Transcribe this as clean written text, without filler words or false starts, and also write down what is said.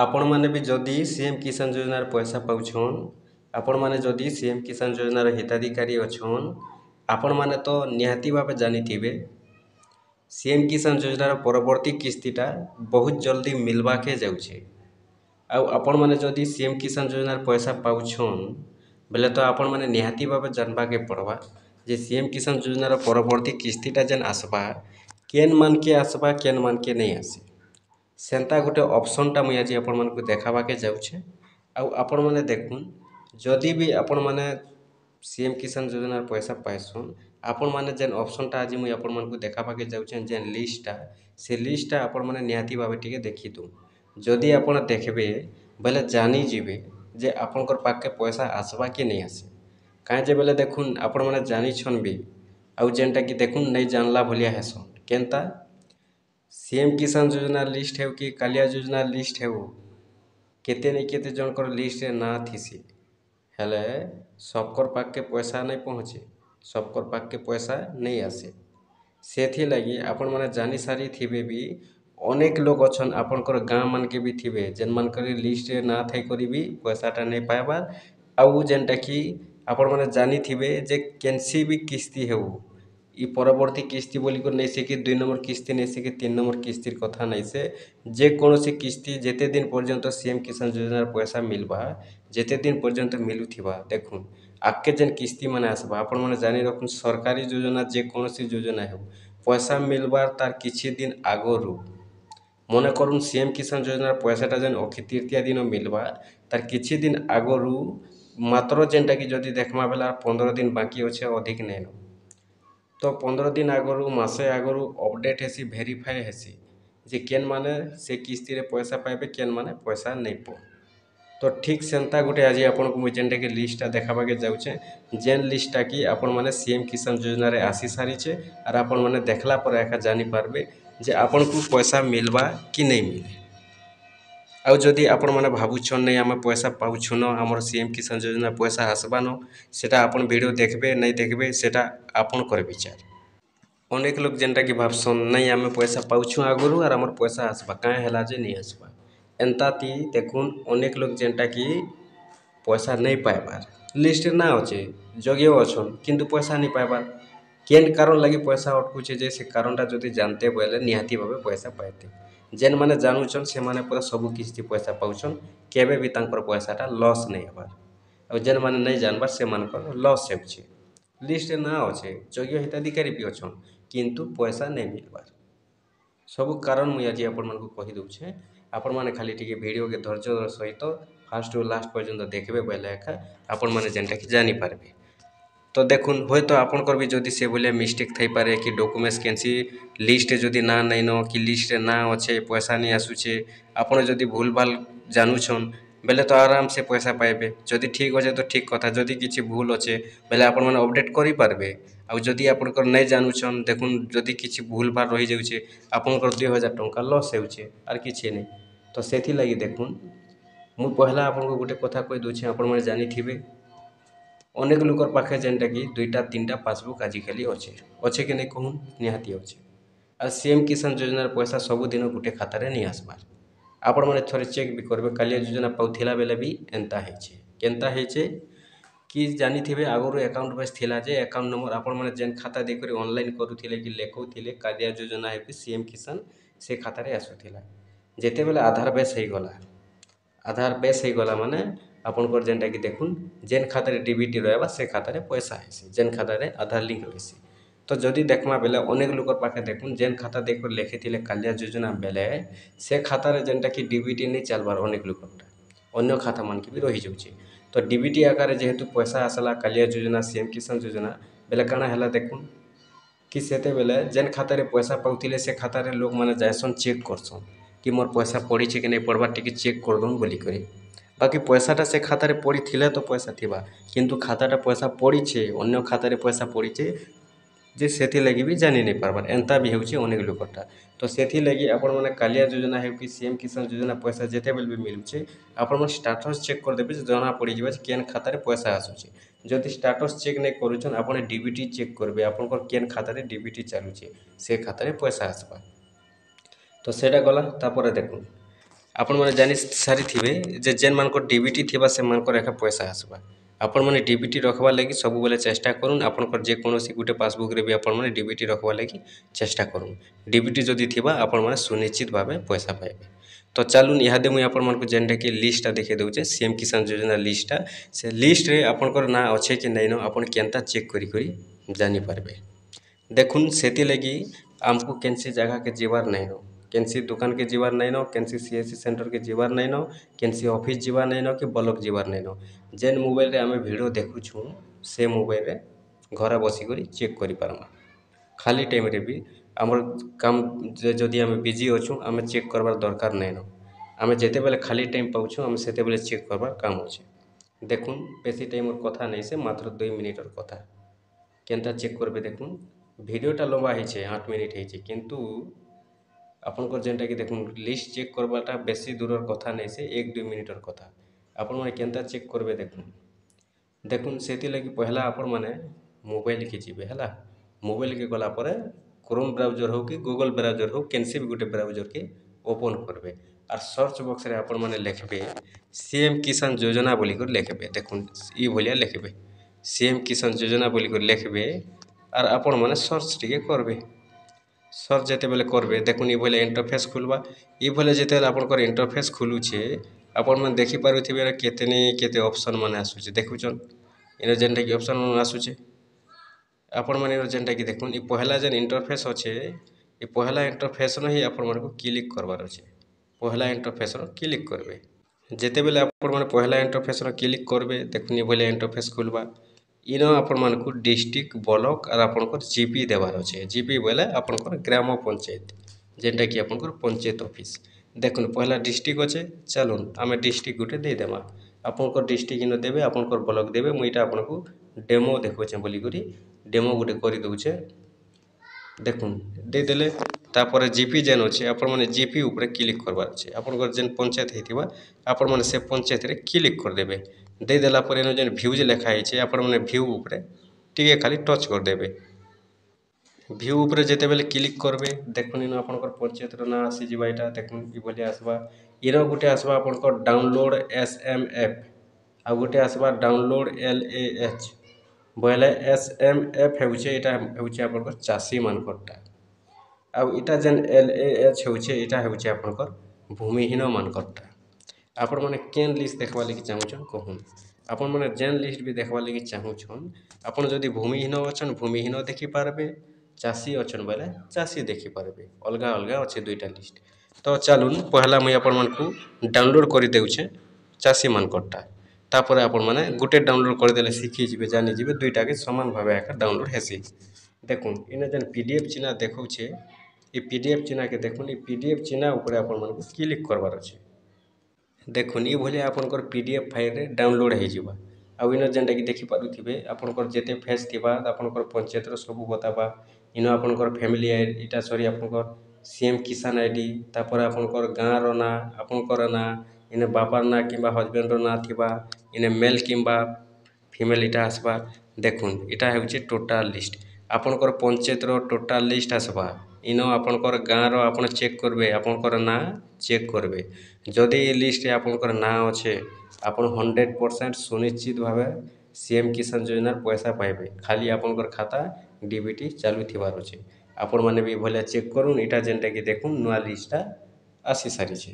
आपण मैंने भी जदि सीएम किसान योजनार पैसा पाउछन आपण मैंने जदि सीएम किसान योजनार हिताधिकारी अछन आपण मैंने तो निहाती भावे जानिथिबे सीएम किसान योजनार परवर्ती किस्तीटा बहुत जल्दी मिलवाके जाउछे। आउ आपण मैंने जदि सीएम किसान योजनार पैसा पाउछन बेले तो आपण मैंने निहाती भावे जानबाके पड़वा जे सीएम किसान योजनार परवर्ती किस्तीटा जेन आसबा केन मान के आसबा केन मान के नहीं आसे सेंता गोटे ऑप्शनटा मुई आज आपण मानकु देखाबाके जाउछे। आउ आपण मैंने देखुन जदि भी आपण मैंने सीएम किसान योजनार पैसा पाइछन आपण मैंने जेन ऑप्शनटा आज मुई आपण मानकु देखाबाके जाउछे जेन लिस्टटा से लिस्टटा आपण मैंने निहाती भावे टिके देखिदु जदि आपण देखबे बेले जानी जिबे जे आपणकर पाखे पैसा आसबा कि नहीं आसे काहे जे बेले देखुन आपण मैंने जानिछन भी आउ जेनटा कि देखुन नहीं जानला भलिया हेसन केनता सीएम किसान योजना लिस्ट हेउ कि कालिया योजना लिस्ट हेउ केते नहीं केते जनकर लिस्ट ना थीसी हेले सबकर पाखे पैसा नहीं पहुँचे सबकर पाखे पैसा नहीं आसे सेथि लगी आपण मैंने जानी सारी थिबे भी अनेक लोग अछन आपणकर गाँ मान के भी थिबे जेन मानकर लिस्ट ना थाई करी भी पैसाटा नहीं पाइबार आउ जेनटा कि आपण मैंने जानी थिबे जे केनसी भी किस्ती हेउ इ परवर्ती किस्ती बोलिक नहीं से कि 2 नंबर किस्ती नहीं से कि 3 नंबर किस्तीर कथा नहीं से जे कौनसी किस्ती जेते दिन पर्यंत सीएम किसान योजनार पैसा मिलबा जेते दिन पर्यंत मिलुथिबा देखुन आगे जेन किस्ती माने आसबा आपण माने जानी रखुन सरकारी योजना जे कौनसी योजना हेउ पैसा मिलबार तार किछि दिन आगरु मने करुन सीएम किसान योजनार पैसाटा जेन अक्षय तृतीया दिन मिलबा तार किछि दिन आगरु मात्र जेनटा कि जदि देखमा बेला 15 दिन बाकी अच्छे अधिक नहीं तो 15 दिन आगरु मासे आगरु अपडेट हेसी भेरीफाई हेसी जे केन माने से किस्ती रे पैसा पाइबे केन माने पैसा नहीं पो तो ठीक सेंता गोटे आज आपन को मुई जेनटा कि लिस्टटा देखाबाके जाउछे जेन लिस्टटा कि आपण माने सीएम किसान योजना रे आसी सारीछे और आपण माने देखला पर एका जानी पारबे जे आपण को पैसा मिलबा कि नहीं मिले। आउ जदि आपण माने भाबुछन नहीं आमे पैसा पाउछन हमर सीएम किसान योजना पैसा आसबानो सेटा आपण वीडियो देखबे नहीं देखबे सेटा आपण कर विचार। अनेक लोग जेनटा कि भाबसन नहीं आमे पैसा पाउछु आगरु और हमर पैसा आसबा काहे हला जे नहीं आसबा एंता ती देखुन अनेक लोग जेनटा कि पैसा नहीं पाइबार लिस्ट ना अच्छे जगे अछन किंतु पैसा नहीं पाइबार केन कारण लगी पैसा अटकुचे जे से कारणटा जदि जानते बोले निहाती भावे पैसा पाइते जेन माने जानूछन से माने पूरा सब किस्ती पैसा पाउछन केबे भी तांकर पैसाटा लॉस नहीं हबार और जेन माने नहीं जानबार से मानकर लॉस हेउछे लिस्ट ना अच्छे जगे हिताधिकारी भी अछन किंतु पैसा नहीं मिलबार सब कारण मुझे आज आपण मानकु कहि दउछे आपण माने खाली टिके वीडियो के धैर्य सहित फास्ट टू लास्ट पर्यंत देखबे बेले एका आपण माने जेनटा कि जानी पारबे। तो देखुन होय तो आपणकर भी जदि से भलिया मिस्टेक थई पारे कि डॉक्यूमेंट्स केनसी लिस्ट जदि ना नहीं न कि लिस्ट ना अच्छे पैसा नहीं आसुचे आपण जदि भूल भाल जानूछन बेले तो आराम से पैसा पाइबे जदि ठीक अच्छे तो ठीक कथा जदि किछि भूल अच्छे बेले आपण माने अपडेट करि पारबे आउ जदि आपणकर नहीं जानूछन देखुन जदि किछि भूल भाल रहि जाउछे आपणकर 2000 टंका लॉस हेउछे आर किछि नहीं तो सेथि लागि देखुन मु पहला आपनको गोटे कथा कहि दउछे आपण माने जानिथिबे अनेक लोकर पाखे जेनटा कि 2टा 3टा पासबुक आजिकल अच्छे अच्छे कि नहीं कहून निहाती अच्छे आ सीएम किसान योजनार पैसा सबुदिन गोटे खातार नहीं आसबार आपण मैंने थोड़े चेक भी करबे कालिया योजना पाउथिला बेले भी एंता हेचे केनता हेचे कि जानिथिबे आगरो अकाउंट बेस थिला जे अकाउंट नंबर आपण मैंने जेन खाता देखकर ऑनलाइन करूथिले कि लेखौथिले कालिया योजना है कि सीएम किसान से खातार आसुथिला जेते बेले आधार बेस हो गला आधार बेस हो गला माने आपणकर जेनटा कि देखुन जेन खातार डीबीटी रहबा से खातार पैसा हेसी जेन खातार आधार लिंक रहीसी तो जदि देखमा बेले अनेक लोकर पाखे देखुन जेन खाता देख लिखिथिले कालिया योजना बेले से खातार जेनटा कि डीबीटी नहीं चलबार अनेक लोकरटा अन्य खाता मान के भी रही जाउछे तो डीबीटी आकार जेहेतु पैसा आसला कालिया योजना सीएम किसान योजना बेले काना हला देखुन कि सेते बेले जेन खातार पैसा पाउथिले से खातार लोक माने जायसन चेक करसन कि मोर पैसा पड़ी कि नहीं पड़वा टिके चेक कर दउन बोली करे बाकी पैसाटा से खातार पड़ी थिले तो पैसा थिबा किंतु खाताटा पैसा पड़ी अन्य खातार पैसा पड़ी जे सेथि लगी भी जानी नहीं पारबार एंता भी होउछे अनेक लोकटा तो सेथि लगी आपण माने कालिया योजना है कि सीएम किसान योजना पैसा जेते बेल भी मिलुछे आपण माने स्टेटस चेक कर देबे जना पड़ी जिबा केन खातार पैसा आसुछे जदि स्टेटस चेक नहीं करूछन आपण डीबीटी चेक करबे आपनकर केन खातार डीबीटी चालुछे से खातार पैसा आसबा तो सेटा गला तापर देखुन ଆପଣମାନେ ଜାଣି ସାରିଥିବେ ଯେ ଯେନ୍ମାନଙ୍କର ଡିବିଟି ଥିବା ସେମାନଙ୍କର ଏକା ପଇସା ଆସବା। ଆପଣମାନେ ଡିବିଟି ରଖବାର୍ ଲାଗି ସବୁବେଳେ ଚେଷ୍ଟା କରୁନ୍। ଆପଣଙ୍କର ଯେକୌଣସି ଗୋଟେ ପାସବୁକ୍ରେ ବି ଆପଣମାନେ ଡିବିଟି ରଖବାର୍ ଲାଗି ଚେଷ୍ଟା କରୁନ୍। ଡିବିଟି ଯଦି ଥିବା ଆପଣମାନେ ସୁନିଶ୍ଚିତ ଭାବେ ପଇସା ପାଇବେ। ତ ଚାଲୁନ୍ ଇହାଦେ ମୁଇଁ ଆପଣମାନଙ୍କୁ ଯେନ୍ଟାକି ଲିଷ୍ଟଟା ଦେଖେଇ ଦେଉଛେ ସିଏମ୍ କିଷାନ ଯୋଜନା ଲିଷ୍ଟଟା। ସେ ଲିଷ୍ଟରେ ଆପଣଙ୍କର ନାଁ ଅଛେ କି ନାଇଁନ ଆପଣ କେନ୍ତା ଚେକ୍ କରି ଜାଣିପାରବେ। ଦେଖୁନ୍ ସେଥିଲାଗି ଆମକୁ କେନ୍ସି ଜାଗାକେ ଯିବାର୍ ନାଇଁନ, କେନ୍ସି ଦୁକାନକେ ଯିବାର୍ ନାଇଁନ, କେନ୍ସି ସିଏସସି ସେଣ୍ଟରକେ ଯିବାର୍ ନାଇଁନ, କେନ୍ସି ଅଫିସ୍ ଯିବାର୍ ନାଇଁନ କି ବ୍ଲକ୍ ଯିବାର୍ ନାଇଁନ। ଯେନ୍ ମୋବାଇଲରେ ଆମେ ଭିଡ଼ିଓ ଦେଖୁଛୁଁ ସେ ମୋବାଇଲରେ ଘରେ ବସିକରି ଚେକ୍ କରିପାରମା। ଖାଲି ଟାଇମ୍ରେ ବି ଆମର କାମ ଯଦି ଆମେ ବିଜି ଅଛୁଁ ଆମେ ଚେକ୍ କରବାର୍ ଦରକାର ନାଇଁନ। ଆମେ ଯେତେବେଲେ ଖାଲି ଟାଇମ୍ ପାଉଛୁଁ ଆମେ ସେତେବେଲେ ଚେକ୍ କରବାର୍ କାମ ଅଛେ। ଦେଖୁନ୍ ବେଶୀ ଟାଇମ୍ର କଥା ନାଇଁ ସେ ମାତ୍ର 2 ମିନିଟ୍ର କଥା। କେନ୍ତା ଚେକ୍ କରବେ ଦେଖୁନ୍। ଭିଡ଼ିଓଟା ଲମ୍ବା ହେଇଛେ 8 ମିନିଟ୍ ହେଇଛେ କିନ୍ତୁ ଆପଣଙ୍କର ଯେନ୍ଟାକି ଦେଖୁନ୍ ଲିଷ୍ଟ ଚେକ୍ କରବାଟା ବେଶୀ ଦୂରର କଥା ନାଇଁ ସେ 1-2 ମିନିଟ୍ର କଥା। ଆପଣମାନେ କେନ୍ତା ଚେକ୍ କରବେ ଦେଖୁନ୍। ଦେଖୁନ୍ ସେଥିଲାଗି ପହଲା ଆପଣମାନେ ମୋବାଇଲକେ ଯିବେ ହେଲା। ମୋବାଇଲକେ ଗଲା ପରେ କ୍ରୋମ୍ ବ୍ରାଉଜର ହଉ କି ଗୁଗଲ୍ ବ୍ରାଉଜର ହଉ କେନ୍ସି ବି ଗୋଟେ ବ୍ରାଉଜରକେ ଓପନ୍ କରବେ। ଆର୍ ସର୍ଚ୍ଚ ବକ୍ସରେ ଆପଣମାନେ ଲେଖବେ ସିଏମ୍ କିଷାନ ଯୋଜନା ବୋଲିକରି ଲେଖବେ। ଦେଖୁନ୍ ଇ ଭଳିଆ ଲେଖବେ ସିଏମ୍ କିଷାନ ଯୋଜନା ବୋଲିକରି ଲେଖବେ। ଆର୍ ଆପଣମାନେ ସର୍ଚ୍ଚ ଟିକେ କରବେ। ସର୍ଚ୍ଚ ଯେତେବେଲେ କରବେ ଦେଖୁନ୍ ଇ ଭଳିଆ ଇଣ୍ଟରଫେସ୍ ଖୁଲ୍ବା। ଇ ଭଳିଆ ଯେତେବେଲେ ଆପଣଙ୍କର ଇଣ୍ଟରଫେସ୍ ଖୁଲୁଛେ ଆପଣମାନେ ଦେଖିପାରୁଥିବେ କେତେନି କେତେ ଅପସନ୍ ମାନେ ଆସୁଛେ ଦେଖୁଛନ୍। ଇନେ ଯେନ୍ଟାକି ଅପସନ୍ ମାନେ ଆସୁଛେ ଆପଣମାନେ ଯେନ୍ଟାକି ଦେଖୁନ୍ ଇ ପହଲା ଯେନ୍ ଇଣ୍ଟରଫେସ୍ ଅଛେ ଇ ପହଲା ଇଣ୍ଟରଫେସ୍ର ହିଁ ଆପଣମାନଙ୍କୁ କ୍ଲିକ୍ କରବାର ଅଛେ। ପହଲା ଇଣ୍ଟରଫେସ୍ର କ୍ଲିକ୍ କରବେ। ଯେତେବେଲେ ଆପଣମାନେ ପହଲା ଇଣ୍ଟରଫେସ୍ର କ୍ଲିକ୍ କରବେ ଦେଖୁନ୍ ଇ ଭଳିଆ ଇଣ୍ଟରଫେସ୍ ଖୁଲ୍ବା। ଇନ ଆପଣମାନଙ୍କୁ ଡିଷ୍ଟ୍ରିକ୍ଟ ବ୍ଲକ୍ ଆର୍ ଆପଣଙ୍କର ଜିପି ଦେବାର ଅଛେ। ଜିପି ବୋଇଲେ ଆପଣଙ୍କର ଗ୍ରାମ ପଞ୍ଚାୟତ ଯେନ୍ଟାକି ଆପଣଙ୍କର ପଞ୍ଚାୟତ ଅଫିସ୍। ଦେଖୁନ୍ ପହଲା ଡିଷ୍ଟ୍ରିକ୍ଟ ଅଛେ ଚାଲୁନ୍ ଆମେ ଡିଷ୍ଟ୍ରିକ୍ଟ ଗୋଟେ ଦେଇଦେମା। ଆପଣଙ୍କର ଡିଷ୍ଟ୍ରିକ୍ଟ ଇନ ଦେବେ ଆପଣଙ୍କର ବ୍ଲକ୍ ଦେବେ। ମୁଇଁ ଇଟା ଆପଣଙ୍କୁ ଡେମୋ ଦେଖଉଛେ ବୋଲିକରି ଡେମୋ ଗୋଟେ କରିଦଉଛେ। ଦେଖୁନ୍ ଦେଇଦେଲେ ତାପରେ ଜିପି ଯେନ୍ ଅଛେ ଆପଣମାନେ ଜିପି ଉପରେ କ୍ଲିକ୍ କରବାର ଅଛେ। ଆପଣଙ୍କର ଯେନ୍ ପଞ୍ଚାୟତ ହେଇଥିବା ଆପଣମାନେ ସେ ପଞ୍ଚାୟତରେ କ୍ଲିକ୍ କରିଦେବେ। ଦେଇଦେଲା ପରେ ଇନ ଯେନ୍ ଭ୍ୟୁଜ୍ ଲେଖା ହେଇଛେ ଆପଣମାନେ ଭ୍ୟୁ ଉପରେ ଟିକେ ଖାଲି ଟଚ୍ କରିଦେବେ। ଭ୍ୟୁ ଉପରେ ଯେତେବେଲେ କ୍ଲିକ୍ କରବେ ଦେଖୁନ୍ ଇନ ଆପଣଙ୍କର ପଞ୍ଚାୟତର ନାଁ ଆସିଯିବା। ଏଇଟା ଦେଖୁନ୍ ଇ ଭଳିଆ ଆସବା। ଇନ ଗୋଟେ ଆସବା ଆପଣଙ୍କର ଡାଉନଲୋଡ୍ SMF ଆଉ ଗୋଟେ ଆସବା ଡାଉନଲୋଡ୍ LAH। ବୋଇଲେ SMF ହେଉଛେ ଏଇଟା ହେଉଛେ ଆପଣଙ୍କର ଚାଷୀମାନଙ୍କରଟା। ଆଉ ଇଟା ଯେନ୍ LAH ହେଉଛେ ଏଇଟା ହେଉଛେ ଆପଣଙ୍କର ଭୂମିହୀନ ମାନଙ୍କରଟା। ଆପଣମାନେ କେନ୍ ଲିଷ୍ଟ ଦେଖବାର୍ ଲାଗି ଚାହୁଁଛନ୍ କହୁନ୍। ଆପଣମାନେ ଯେନ୍ ଲିଷ୍ଟ ବି ଦେଖବାର୍ ଲାଗି ଚାହୁଁଛନ୍ ଆପଣ ଯଦି ଭୂମିହୀନ ଅଛନ୍ ଭୂମିହୀନ ଦେଖିପାରବେ, ଚାଷୀ ଅଛନ୍ ବୋଇଲେ ଚାଷୀ ଦେଖିପାରବେ। ଅଲଗା ଅଲଗା ଅଛେ ଦୁଇଟା ଲିଷ୍ଟ। ତ ଚାଲୁନ୍ ପହଲା ମୁଇଁ ଆପଣମାନଙ୍କୁ ଡାଉନଲୋଡ୍ କରିଦେଉଛେ ଚାଷୀମାନଙ୍କରଟା। ତାପରେ ଆପଣମାନେ ଗୋଟେ ଡାଉନଲୋଡ୍ କରିଦେଲେ ଶିଖିଯିବେ ଜାନିଯିବେ ଦୁଇଟାକେ ସମାନ ଭାବେ ଏକା ଡାଉନଲୋଡ୍ ହେସି। ଦେଖୁନ୍ ଇନେ ଯେନ୍ PDF ଚିହ୍ନା ଦେଖଉଛେ ଇ PDF ଚିହ୍ନାକେ ଦେଖୁନ୍ ଇ PDF ଚିହ୍ନା ଉପରେ ଆପଣମାନଙ୍କୁ କ୍ଲିକ୍ କରବାର ଅଛେ। ଦେଖୁନ୍ ଇ ଭଳିଆ ଆପଣଙ୍କର PDF ଫାଇଲ୍ରେ ଡାଉନଲୋଡ୍ ହେଇଯିବା। ଆଉ ଇନ ଯେନ୍ଟାକି ଦେଖିପାରୁଥିବେ ଆପଣଙ୍କର ଯେତେ ଫେଜ୍ ଥିବା ଆପଣଙ୍କର ପଞ୍ଚାୟତର ସବୁ ବତାବା। ଇନ ଆପଣଙ୍କର ଫ୍ୟାମିଲି ଇଟା ସରି ଆପଣଙ୍କର ସିଏମ୍ କିଷାନ ଆଇଡି ତାପରେ ଆପଣଙ୍କର ଗାଁର ନାଁ ଆପଣଙ୍କର ନାଁ ଇନେ ବାପାର ନାଁ କିମ୍ବା ହଜବେଣ୍ଡର ନାଁ ଥିବା ଇନେ ମେଲ୍ କିମ୍ବା ଫିମେଲ୍ ଇଟା ଆସବା। ଦେଖୁନ୍ ଇଟା ହେଉଛେ ଟୋଟାଲ୍ ଲିଷ୍ଟ। ଆପଣଙ୍କର ପଞ୍ଚାୟତର ଟୋଟାଲ୍ ଲିଷ୍ଟ ଆସବା। ଇନ ଆପଣଙ୍କର ଗାଁର ଆପଣ ଚେକ୍ କରବେ ଆପଣଙ୍କର ନାଁ ଚେକ୍ କରବେ। ଯଦି ଇ ଲିଷ୍ଟରେ ଆପଣଙ୍କର ନାଁ ଅଛେ ଆପଣ 100% ସୁନିଶ୍ଚିତ ଭାବେ ସିଏମ୍ କିଷାନ ଯୋଜନାର ପଇସା ପାଇବେ। ଖାଲି ଆପଣଙ୍କର ଖାତା ଡିବିଟି ଚାଲୁଥିବାର ଅଛେ। ଆପଣମାନେ ବି ଭଲିଆ ଚେକ୍ କରୁନ୍। ଇଟା ଯେନ୍ଟାକି ଦେଖୁନ୍ ନୂଆ ଲିଷ୍ଟଟା ଆସି ସାରିଛେ।